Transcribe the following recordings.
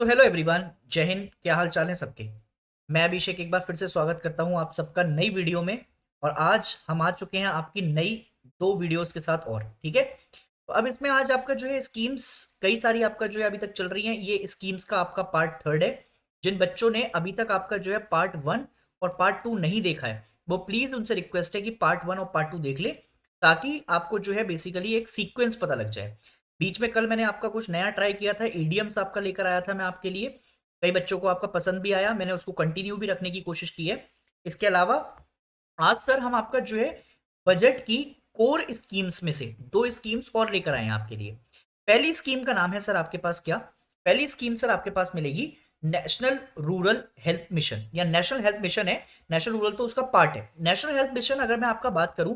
तो hello everyone, जय हिंद। क्या हाल चाल है सबके। मैं अभिषेक एक बार फिर से स्वागत करता हूं आप सबका नई वीडियो में। और आज हम आ चुके हैं आपकी नई दो वीडियोस के साथ। और ठीक है, तो अब इसमें आज आपका जो है स्कीम्स कई सारी आपका जो है अभी तक चल रही हैं। ये स्कीम्स का आपका पार्ट थर्ड है। जिन बच्चों ने अभी तक आपका जो है पार्ट वन और पार्ट टू नहीं देखा है, वो प्लीज उनसे रिक्वेस्ट है कि पार्ट वन और पार्ट टू देख ले, ताकि आपको जो है बेसिकली एक सीक्वेंस पता लग जाए। बीच में कल मैंने आपका कुछ नया ट्राई किया था, ईडीएम्स आपका लेकर आया था मैं आपके लिए। कई बच्चों को आपका पसंद भी आया, मैंने उसको कंटिन्यू भी रखने की कोशिश की है। इसके अलावा आज सर हम आपका जो है बजट की कोर स्कीम्स में से दो स्कीम्स और लेकर आए हैं आपके लिए। पहली स्कीम का नाम है सर आपके पास क्या, पहली स्कीम सर आपके पास मिलेगी नेशनल रूरल हेल्थ मिशन या नेशनल हेल्थ मिशन है। नेशनल रूरल तो उसका पार्ट है। नेशनल हेल्थ मिशन अगर मैं आपका बात करूं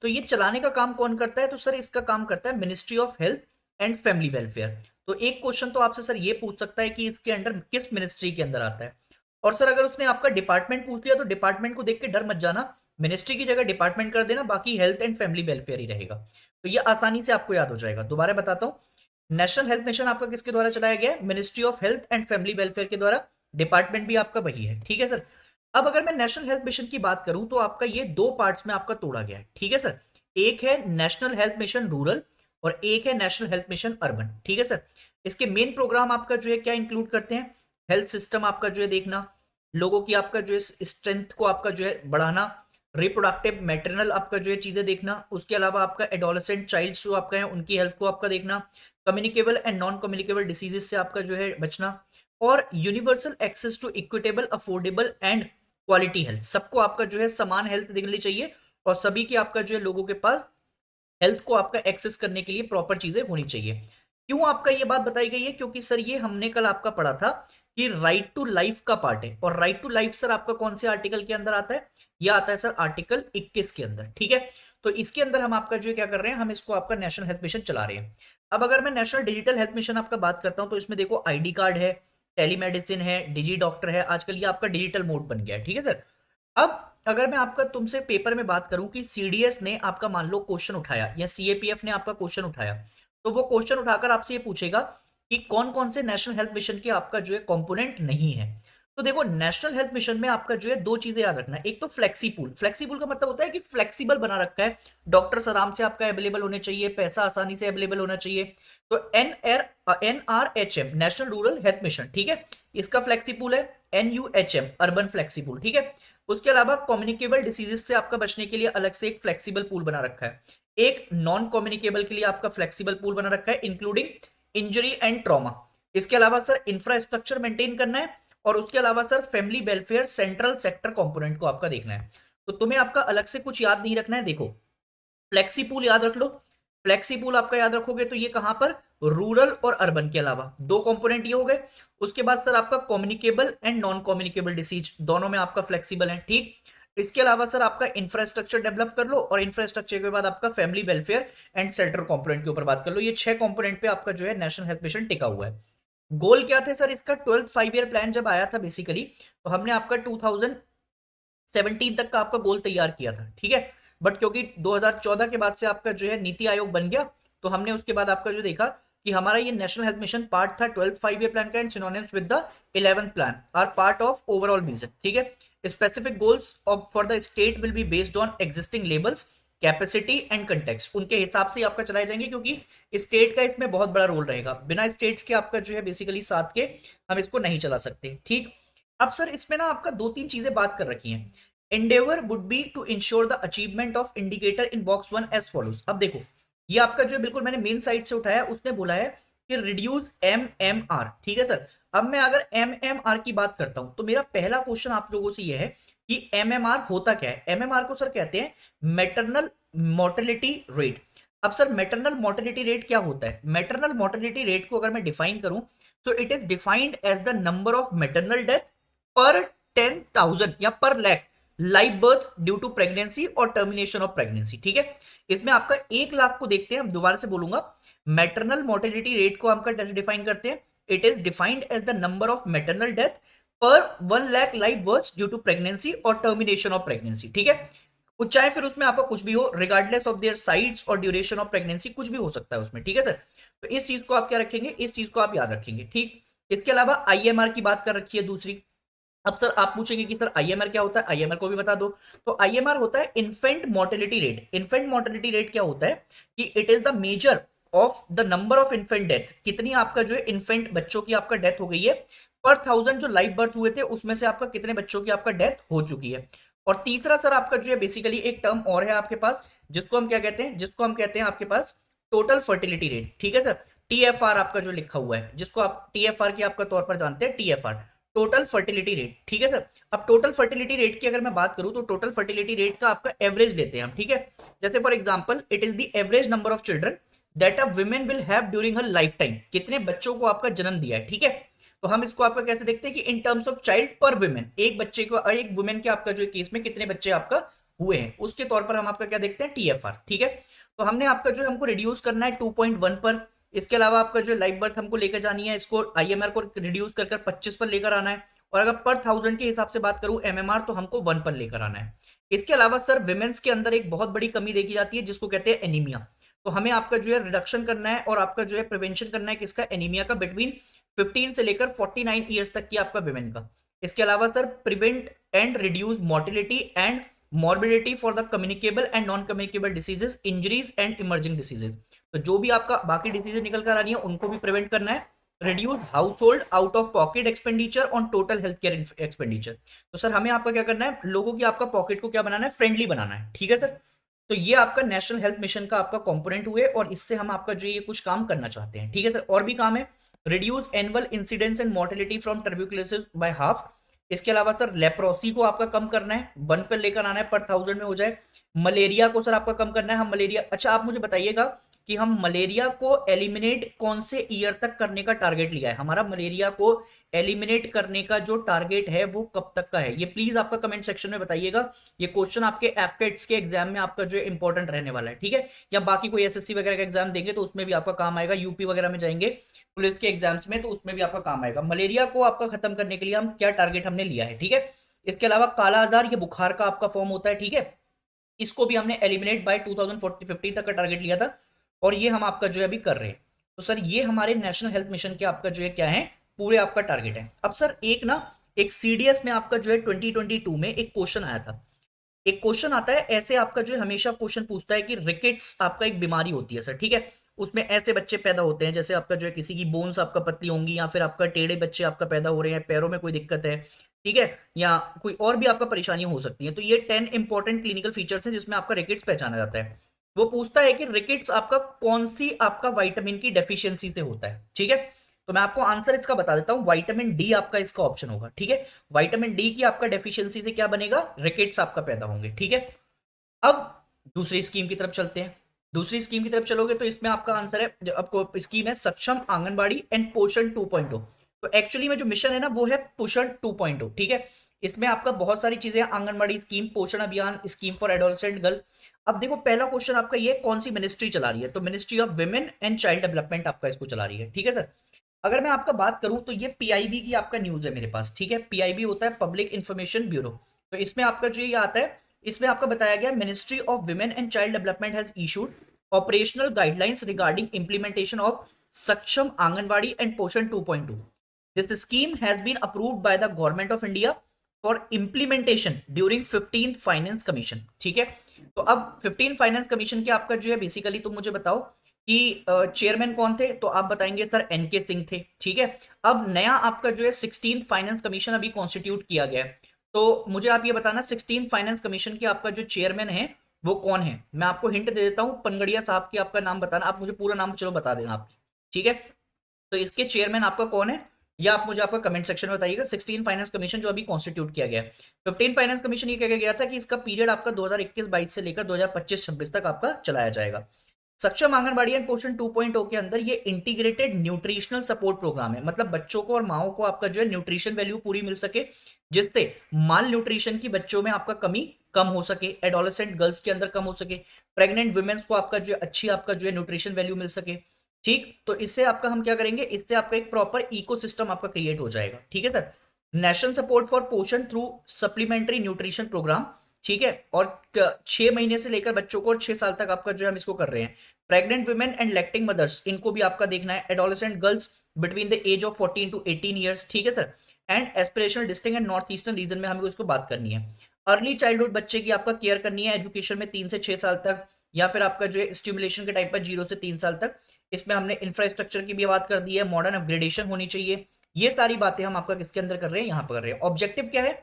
तो ये चलाने का काम कौन करता है, तो सर इसका काम करता है ministry of health and family welfare. तो एक क्वेश्चन तो आपसे सर ये पूछ सकता है कि इसके अंडर किस मिनिस्ट्री के अंदर आता है। और सर अगर उसने आपका डिपार्टमेंट पूछ लिया तो डिपार्टमेंट को देख के डर मत जाना, मिनिस्ट्री की जगह डिपार्टमेंट कर देना, बाकी हेल्थ एंड फैमिली वेलफेयर ही रहेगा। तो ये आसानी से आपको याद हो जाएगा। दोबारा बताता हूं, नेशनल हेल्थ मिशन आपका किसके द्वारा चलाया गया है, ministry of health and family welfare के द्वारा। डिपार्टमेंट भी आपका वही है, ठीक है सर। अब अगर मैं नेशनल हेल्थ मिशन की बात करूं तो आपका ये दो पार्ट्स में आपका तोड़ा गया है, ठीक है सर। एक है नेशनल हेल्थ मिशन रूरल और एक है नेशनल हेल्थ मिशन अर्बन, ठीक है सर। इसके मेन प्रोग्राम आपका जो है क्या इंक्लूड करते हैं, हेल्थ सिस्टम आपका जो है देखना, लोगों की आपका जो है स्ट्रेंथ को आपका जो है बढ़ाना, रिप्रोडक्टिव मैटरनल आपका जो है चीजें देखना, उसके अलावा आपका एडोलेसेंट चाइल्ड जो आपका है उनकी हेल्थ को आपका देखना, communicable and non communicable diseases से आपका जो है बचना, और universal access to equitable affordable and quality health. सबको आपका जो है समान हेल्थ दिखनी चाहिए और सभी की आपका जो है लोगों के पास हेल्थ को आपका एक्सेस करने के लिए प्रॉपर चीजें होनी चाहिए। क्यों आपका ये बात बताई गई है, क्योंकि सर ये हमने कल आपका पढ़ा था कि राइट टू लाइफ का पार्ट है। और राइट टू लाइफ सर आपका कौन से आर्टिकल के अंदर आता है, यह आता है सर आर्टिकल 21 के अंदर, ठीक है। तो इसके अंदर हम आपका जो है क्या कर रहे हैं, हम इसको आपका नेशनल हेल्थ मिशन चला रहे हैं। अब अगर मैं नेशनल डिजिटल हेल्थ मिशन आपका बात करता हूं तो इसमें देखो आईडी कार्ड है, टेलीमेडिसिन है, डिजी डॉक्टर है, आजकल ये आपका डिजिटल मोड बन गया है, ठीक है सर। अब अगर मैं आपका तुमसे पेपर में बात करूं कि सीडीएस ने आपका मान लो क्वेश्चन उठाया या सीएपीएफ ने आपका क्वेश्चन उठाया, तो वो क्वेश्चन उठाकर आपसे ये पूछेगा कि कौन कौन से नेशनल हेल्थ मिशन के आपका जो है कंपोनेंट नहीं है। तो देखो नेशनल हेल्थ मिशन में आपका जो है दो चीजें याद रखना है। एक तो फ्लेक्सीपूल, फ्लेक्सीपूल का मतलब होता है कि फ्लेक्सिबल बना रखा है, डॉक्टर्स आराम से आपका अवेलेबल होने चाहिए, पैसा आसानी से अवेलेबल होना चाहिए। तो NRHM national rural health mission, ठीक है, इसका फ्लेक्सीपूल है। NUHM अर्बन फ्लेक्सीपूल, ठीक है। उसके अलावा कम्युनिकेबल डिसीजेस से आपका बचने के लिए अलग से एक फ्लेक्सिबल पूल बना रखा है। एक नॉन कम्युनिकेबल के लिए आपका फ्लेक्सिबल पूल बना रखा है, इंक्लूडिंग इंजरी एंड ट्रॉमा। इसके अलावा सर इंफ्रास्ट्रक्चर मेंटेन करना है और उसके अलावा sir family welfare central sector component को आपका देखना है। तो तुम्हें आपका अलग से कुछ याद नहीं रखना है। देखो फ्लेक्सी पूल याद रख लो, फ्लेक्सी पूल आपका याद रखोगे तो ये कहां पर, रूरल और अर्बन के अलावा दो कंपोनेंट ये हो गए। उसके बाद सर आपका communicable and non communicable disease दोनों में आपका फ्लेक्सिबल है, ठीक। इसके अलावा सर आपका इंफ्रास्ट्रक्चर डेवलप कर लो और इंफ्रास्ट्रक्चर के बाद आपका family welfare and centre component के ऊपर बात कर लो। ये छह कंपोनेंट पे आपका जो है नेशनल हेल्थ मिशन टिका हुआ है। गोल क्या थे सर इसका, 12th 5 ईयर प्लान जब आया था बेसिकली, तो हमने आपका 2017 तक का आपका गोल तैयार किया था, ठीक है। बट क्योंकि 2014 के बाद से आपका जो है नीति आयोग बन गया, तो हमने उसके बाद आपका जो देखा कि हमारा ये नेशनल हेल्थ मिशन पार्ट था 12th 5 ईयर प्लान का and synonyms with the 11th plan are part of overall vision, ठीक है। Specific goals of for the state will be based on existing levels, capacity and context, उनके हिसाब से आपका चलाए जाएंगे, क्योंकि स्टेट का इसमें बहुत बड़ा रोल रहेगा। बिना स्टेट्स के आपका जो है बेसिकली साथ के हम इसको नहीं चला सकते, ठीक। अब सर इसमें ना आपका दो तीन चीजें बात कर रखी हैं। Endeavour would be to ensure the achievement of indicator in box one as follows. अब देखो ये आपका जो है बिल्कुल मैंने मेन साइट से उठाया, उसने बोला है कि रिड्यूस MMR, ठीक है सर। अब मैं अगर MMR की बात करता हूं तो मेरा पहला क्वेश्चन आप लोगों से यह है कि MMR होता क्या है। MMR को सर कहते हैं मैटरनल मोर्टेलिटी रेट। अब सर मैटरनल मोर्टेलिटी रेट क्या होता है, मैटरनल मोर्टेलिटी रेट को अगर मैं डिफाइन करूं तो it is defined as the number of maternal death per 10,000 या per lakh live birth due to pregnancy और टर्मिनेशन ऑफ प्रेगनेंसी, ठीक है। इसमें आपका 1 लाख को देखते हैं, हम दोबारा से बोलूंगा, मैटरनल मोर्टेलिटी रेट को आपका कैसे डिफाइन करते हैं, it is defined as the number of maternal death per 1 lakh live birth due to pregnancy और टर्मिनेशन ऑफ प्रेगनेंसी, ठीक है। चाहे फिर उसमें आपका कुछ भी हो, रिगार्डलेस ऑफ देयर साइड्स और ड्यूरेशन ऑफ प्रेगनेंसी, कुछ भी हो सकता है उसमें, ठीक है सर। तो इस चीज को आप क्या रखेंगे, इस चीज को आप याद रखेंगे, ठीक। इसके अलावा आईएमआर की बात कर रखी है दूसरी। अब सर आप पूछेंगे कि सर आईएमआर क्या होता है, आईएमआर को भी बता दो। तो आईएमआर होता है infant mortality rate. Infant mortality rate क्या होता है कि it is the measure of the number of infant death, कितनी आपका जो है इन्फेंट बच्चों की आपका डेथ हो गई है पर 1000 जो लाइव बर्थ हुए थे उसमें से आपका कितने बच्चों की आपका डेथ हो चुकी है। और तीसरा सर आपका जो है बेसिकली एक टर्म और है आपके पास, जिसको हम क्या कहते हैं, जिसको हम कहते हैं आपके पास टोटल फर्टिलिटी रेट। ठीक है सर, टीएफआर आपका जो लिखा हुआ है, जिसको आप टीएफआर के आपका तौर पर जानते हैं, टीएफआर टोटल फर्टिलिटी रेट। ठीक है सर, अब टोटल फर्टिलिटी रेट की अगर मैं बात करूं तो टोटल फर्टिलिटी रेट का आपका एवरेज लेते हैं हम। ठीक है, जैसे for example it is the average number of children that a women will have during her life time, कितने बच्चों को आपका जन्म दिया है। ठीक है, तो हम इसको आपका कैसे देखते हैं कि इन टर्म्स ऑफ चाइल्ड पर वुमेन, एक बच्चे को, एक वुमेन के आपका जो केस में कितने बच्चे आपका हुए हैं उसके तौर पर हम आपका क्या देखते हैं, टीएफआर। ठीक है, तो हमने आपका जो हमको रिड्यूस करना है 2.1 पर। इसके अलावा आपका जो लाइव बर्थ हमको लेकर जानी है, इसको आईएमआर को रिड्यूस कर 25 पर लेकर आना है। और अगर पर 1000 के हिसाब से बात करूं एमएमआर, तो हमको 1 पर लेकर आना है। इसके अलावा सर विमेंस के अंदर एक बहुत बड़ी कमी देखी जाती है जिसको कहते हैं एनीमिया। तो हमें आपका जो है रिडक्शन करना है और आपका जो है प्रिवेंशन करना है किसका, एनीमिया का, बिटवीन 15 से लेकर 49 ईयर्स तक की आपका विमेन का। इसके अलावा sir prevent and reduce mortality and morbidity for the communicable and non communicable diseases, injuries and emerging diseases. तो जो भी आपका बाकी डिसीजेस निकल कर आ रही है उनको भी प्रिवेंट करना है। Reduce house hold out of pocket expenditure on total health care expenditure. तो सर हमें आपका क्या करना है, लोगों की आपका पॉकेट को क्या बनाना है, फ्रेंडली बनाना है। ठीक है सर, तो ये आपका नेशनल हेल्थ मिशन का आपका कंपोनेंट हुए और इससे हम आपका जो ये कुछ काम करना चाहते हैं। ठीक है सर, और भी काम है। Reduce annual incidence and mortality from tuberculosis by half. इसके अलावा सर लेप्रोसी को आपका कम करना है, 1 पर लेकर आना है, पर 1000 में हो जाए। मलेरिया को सर आपका कम करना है। हम मलेरिया, अच्छा आप मुझे बताइएगा कि हम मलेरिया को एलिमिनेट कौन से ईयर तक करने का टारगेट लिया है, हमारा मलेरिया को एलिमिनेट करने का जो टारगेट है वो कब तक का है, ये प्लीज आपका कमेंट सेक्शन में बताइएगा। ये क्वेश्चन आपके एफकेट्स के एग्जाम में आपका जो है इंपॉर्टेंट रहने वाला है। ठीक है, या बाकी कोई एसएससी वगैरह का एग्जाम देंगे तो उसमें भी आपका काम आएगा, यूपी वगैरह में जाएंगे पुलिस के एग्जाम्स में तो उसमें भी आपका काम आएगा। मलेरिया को आपका खत्म करने के लिए हम क्या टारगेट हमने लिया है। ठीक है, इसके अलावा काला आजार, ये बुखार का आपका फॉर्म होता है। ठीक है, इसको भी हमने एलिमिनेट बाय 2040-50 तक का टारगेट लिया था और ये हम आपका जो है अभी कर रहे हैं। तो सर ये हमारे नेशनल हेल्थ मिशन के आपका जो है क्या है, पूरे आपका टारगेट है। अब सर एक ना, एक सीडीएस में आपका जो है 2022 में एक क्वेश्चन आया था। एक क्वेश्चन आता है ऐसे आपका जो है हमेशा क्वेश्चन पूछता है कि रिकेट्स आपका एक बीमारी होती है सर। ठीक है, उसमें ऐसे बच्चे पैदा होते हैं जैसे आपका जो है किसी की बोन्स आपका पतली होंगी या फिर आपका टेढ़े बच्चे आपका पैदा हो रहे हैं, पैरों में कोई दिक्कत है। ठीक है, या कोई और भी आपका परेशानियां हो सकती हैं। तो ये 10 इंपॉर्टेंट क्लिनिकल फीचर्स हैं जिसमें आपका रिकेट्स पहचाना जाता है। वो पूछता है कि रिकेट्स आपका कौन सी आपका विटामिन की डेफिशिएंसी से होता है। ठीक है, तो मैं आपको आंसर इसका बता देता हूं, विटामिन डी आपका इसका ऑप्शन होगा। ठीक है, विटामिन डी की आपका डेफिशिएंसी से क्या बनेगा, रिकेट्स आपका पैदा होंगे। ठीक है, अब दूसरी स्कीम की तरफ चलते हैं। दूसरी स्कीम की तरफ चलोगे तो इसमें आपका आंसर है, जो आपको स्कीम है सक्षम आंगनबाड़ी एंड पोषण 2.0। तो एक्चुअली में जो मिशन है ना वो है पोषण 2.0। ठीक है, इसमें आपका बहुत सारी चीजें, आंगनबाड़ी स्कीम, पोषण अभियान, स्कीम फॉर एडोलसेंट गर्ल। अब देखो पहला क्वेश्चन आपका ये कौन सी मिनिस्ट्री चला रही है, तो ministry of women and child development आपका इसको चला रही है। ठीक है सर, अगर मैं आपका बात करूं तो ये पीआईबी की आपका न्यूज है मेरे पास। ठीक है, पीआईबी होता है पब्लिक इंफॉर्मेशन ब्यूरो। तो इसमें आपका जो ये आता है, इसमें आपका बताया गया ministry of women and child development has issued operational guidelines regarding implementation of Saksham Anganwadi and Poshan 2.2। This scheme has been approved by the government of India for implementation during 15th finance commission. ठीक है, तो अब 15 फाइनेंस कमीशन के आपका जो है basically तुम मुझे बताओ कि चेयरमैन कौन थे, तो आप बताएंगे सर एनके सिंह थे। ठीक है, अब नया आपका जो है 16th फाइनेंस कमीशन अभी कॉन्स्टिट्यूट किया गया है। तो मुझे आप ये बताना 16th फाइनेंस कमीशन के आपका जो चेयरमैन है वो कौन है। मैं आपको हिंट दे देता हूं, पनगड़िया साहब की आपका नाम बताना, आप मुझे पूरा नाम चलो बता देना आपकी। ठीक है, तो इसके चेयरमैन आपका कौन है या आप मुझे आपका कमेंट सेक्शन में बताइएगा। 16 फाइनेंस कमीशन जो अभी कॉन्स्टिट्यूट किया गया है। 15 फाइनेंस कमीशन ये कहा गया था कि इसका पीरियड आपका 2021-22 से लेकर 2025-26 तक आपका चलाया जाएगा। सक्षम आंगनबाड़ी एंड पोषण 2.0 के अंदर ये इंटीग्रेटेड न्यूट्रिशनल सपोर्ट प्रोग्राम है, मतलब बच्चों को और माओ को आपका जो है न्यूट्रिशन वैल्यू पूरी मिल सके, जिससे माल न्यूट्रिशन की बच्चों में आपका कमी कम हो सके, एडोलेसेंट गर्ल्स के अंदर कम हो सके, प्रेग्नेंट वुमेन्स को आपका जो अच्छी आपका जो है न्यूट्रिशन वैल्यू मिल सके। ठीक, तो इससे आपका हम क्या करेंगे, इससे आपका एक प्रॉपर इकोसिस्टम आपका क्रिएट हो जाएगा। ठीक है सर, नेशनल सपोर्ट फॉर पोषण थ्रू सप्लीमेंट्री न्यूट्रिशन प्रोग्राम। ठीक है, और 6 महीने से लेकर बच्चों को 6 साल तक आपका जो है हम इसको कर रहे हैं। Pregnant women and lactating mothers, इनको भी आपका देखना है। Adolescent girls between the age of 14 to 18 years, ठीक है sir. And aspirational district and north eastern region में हमें उसको बात करनी है। अर्ली चाइल्डहुड बच्चे की आपका केयर करनी है एजुकेशन में 3 से 6 साल तक, या फिर आपका जो है स्टिमुलेशन के टाइप पर 0 से 3 साल तक। इसमें हमने इंफ्रास्ट्रक्चर की भी बात कर दी है, मॉडर्न अपग्रेडेशन होनी चाहिए। ये सारी बातें हम आपका किसके अंदर कर रहे हैं, यहाँ पर कर रहे हैं। ऑब्जेक्टिव क्या है,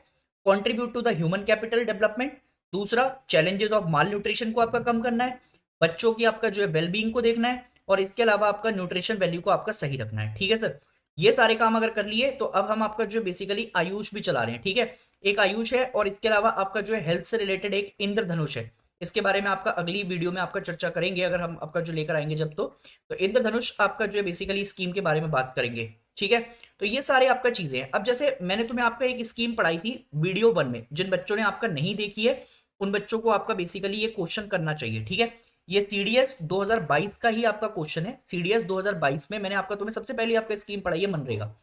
contribute to the human capital development. दूसरा, चैलेंजेस ऑफ माल न्यूट्रिशन को आपका कम करना है, बच्चों की आपका जो है वेलबींग को देखना है, और इसके अलावा आपका न्यूट्रिशन वैल्यू को आपका सही रखना है, ठीक है सर। ये सारे काम अगर कर लिए तो अब हम आपका जो बेसिकली आयुष भी चला रहे हैं, ठीक है। एक आयुष है और इसके अलावा आपका जो है हेल्थ से रिलेटेड एक इंद्रधनुष है। इसके बारे में आपका अगली वीडियो में आपका चर्चा करेंगे, अगर हम आपका जो लेकर आएंगे जब तो इंद्रधनुष आपका जो है बेसिकली स्कीम के बारे में बात करेंगे, ठीक है। तो ये सारे आपका चीजें हैं। अब जैसे मैंने तुम्हें आपका एक स्कीम पढ़ाई थी वीडियो 1 में, जिन बच्चों ने आपका नहीं देखी है उन बच्चों को आपका बेसिकली ये क्वेश्चन करना चाहिए, ठीक है। ये सीडीएस 2022 का ही आपका क्वेश्चन है। सीडीएस 2022 में मैंने आपका तुम्हें सबसे पहले आपका स्कीम पढ़ाई है मनरेगा,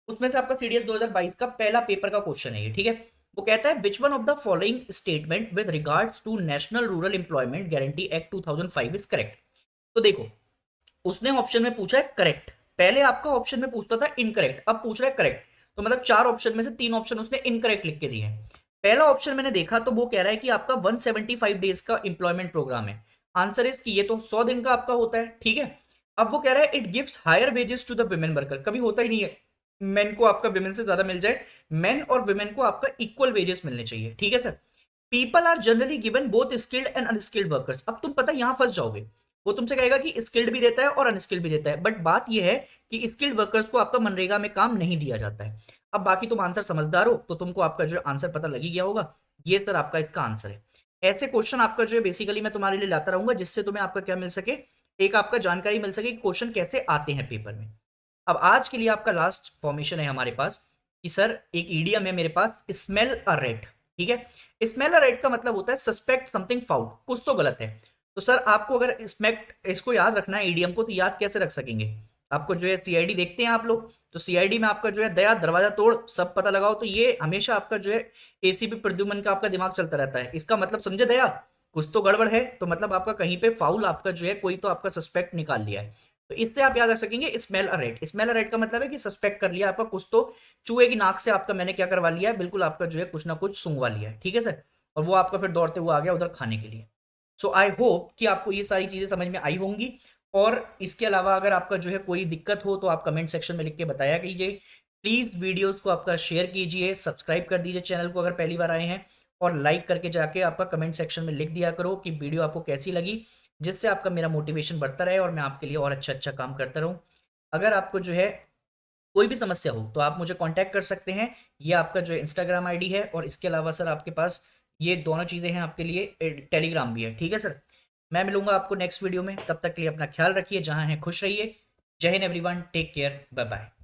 उसमें से आपका सीडीएस 2022 का पहला पेपर का क्वेश्चन है ये, ठीक है। वो कहता है which one of the following statement with regards to national rural employment guarantee act 2005 is correct. तो देखो, उसने ऑप्शन में पूछा है करेक्ट, पहले आपका ऑप्शन में पूछता था इनकरेक्ट, अब पूछ रहा है करेक्ट। तो मतलब 4 ऑप्शन में से 3 ऑप्शन उसने इनकरेक्ट लिख के दिए हैं। पहला ऑप्शन मैंने देखा तो वो कह रहा है कि आपका 175 डेज का एम्प्लॉयमेंट प्रोग्राम है। आंसर इज कि ये तो 100 दिन का आपका होता है, ठीक है। अब वो कह रहा है it gives higher wages to the women worker, कभी होता ही नहीं है मेन को आपका विमेन से ज्यादा मिल जाए। मेन और विमेन को आपका इक्वल वेजेस मिलने चाहिए, ठीक है सर। People are generally given both skilled and unskilled workers. अब तुम पता यहां फंस जाओगे, वो तुमसे कहेगा कि स्किल्ड भी देता है और अनस्किल्ड भी देता है, बट बात यह है कि स्किल्ड वर्कर्स को आपका मनरेगा में काम नहीं दिया जाता है। अब बाकी तुम आंसर समझदार हो तो तुमको आपका जो आंसर पता लग ही गया होगा। ये सर आपका इसका आंसर है। ऐसे क्वेश्चन आपका जो है बेसिकली मैं तुम्हारे लिए लाता रहूंगा, जिससे तुम्हें आपका क्या मिल सके, एक आपका जानकारी मिल सके कि क्वेश्चन कैसे आते हैं पेपर में। अब आज के लिए आपका लास्ट फॉर्मेशन है हमारे पास कि सर एक ईडियम है मेरे पास, स्मेल अ रेट, ठीक है। स्मेल अ रेट का मतलब होता है सस्पेक्ट समथिंग फाउल, कुछ तो गलत है। तो सर आपको अगर इसको याद रखना है ईडीएम को, तो याद कैसे रख सकेंगे, आपको जो है सीआईडी देखते हैं आप लोग, तो सीआईडी में आपका जो है दया दरवाजा तोड़ सब पता लगाओ, तो ये हमेशा आपका जो है एसीपी प्रद्युमन का आपका दिमाग चलता रहता है। इसका मतलब समझे दया, कुछ तो गड़बड़ है, तो मतलब आपका कहीं पे फाउल आपका जो है कोई तो आपका सस्पेक्ट निकाल लिया है। तो इससे आप याद रख सकेंगे smell a rate. Smell a rate का मतलब है कि सस्पेक्ट कर लिया आपका कुछ तो, चूहे की नाक से आपका मैंने क्या करवा लिया है, बिल्कुल आपका जो है कुछ ना कुछ सूंघवा लिया है, ठीक है सर। और वो आपका फिर दौड़ते हुए आ गया उधर खाने के लिए। सो आई होप कि आपको ये सारी चीजें समझ में आई होंगी। और इसके अलावा अगर आपका जो है कोई दिक्कत हो तो आप कमेंट सेक्शन में लिख के बताया कीजिए। प्लीज वीडियोस को आपका शेयर कीजिए, सब्सक्राइब कर दीजिए चैनल को अगर पहली बार आए हैं, और लाइक करके जाके आपका कमेंट सेक्शन में लिख दिया करो कि वीडियो आपको कैसी लगी, जिससे आपका मेरा मोटिवेशन बढ़ता रहे और मैं आपके लिए और अच्छा अच्छा काम करता रहूं। अगर आपको जो है कोई भी समस्या हो तो आप मुझे कांटेक्ट कर सकते हैं। ये आपका जो है इंस्टाग्राम आईडी है, और इसके अलावा सर आपके पास ये दोनों चीज़ें हैं आपके लिए, टेलीग्राम भी है, ठीक है सर। मैं मिलूंगा आपको नेक्स्ट वीडियो में, तब तक के लिए अपना ख्याल रखिए, जहां हैं खुश रहिए। Jai Hind everyone, take care, bye bye.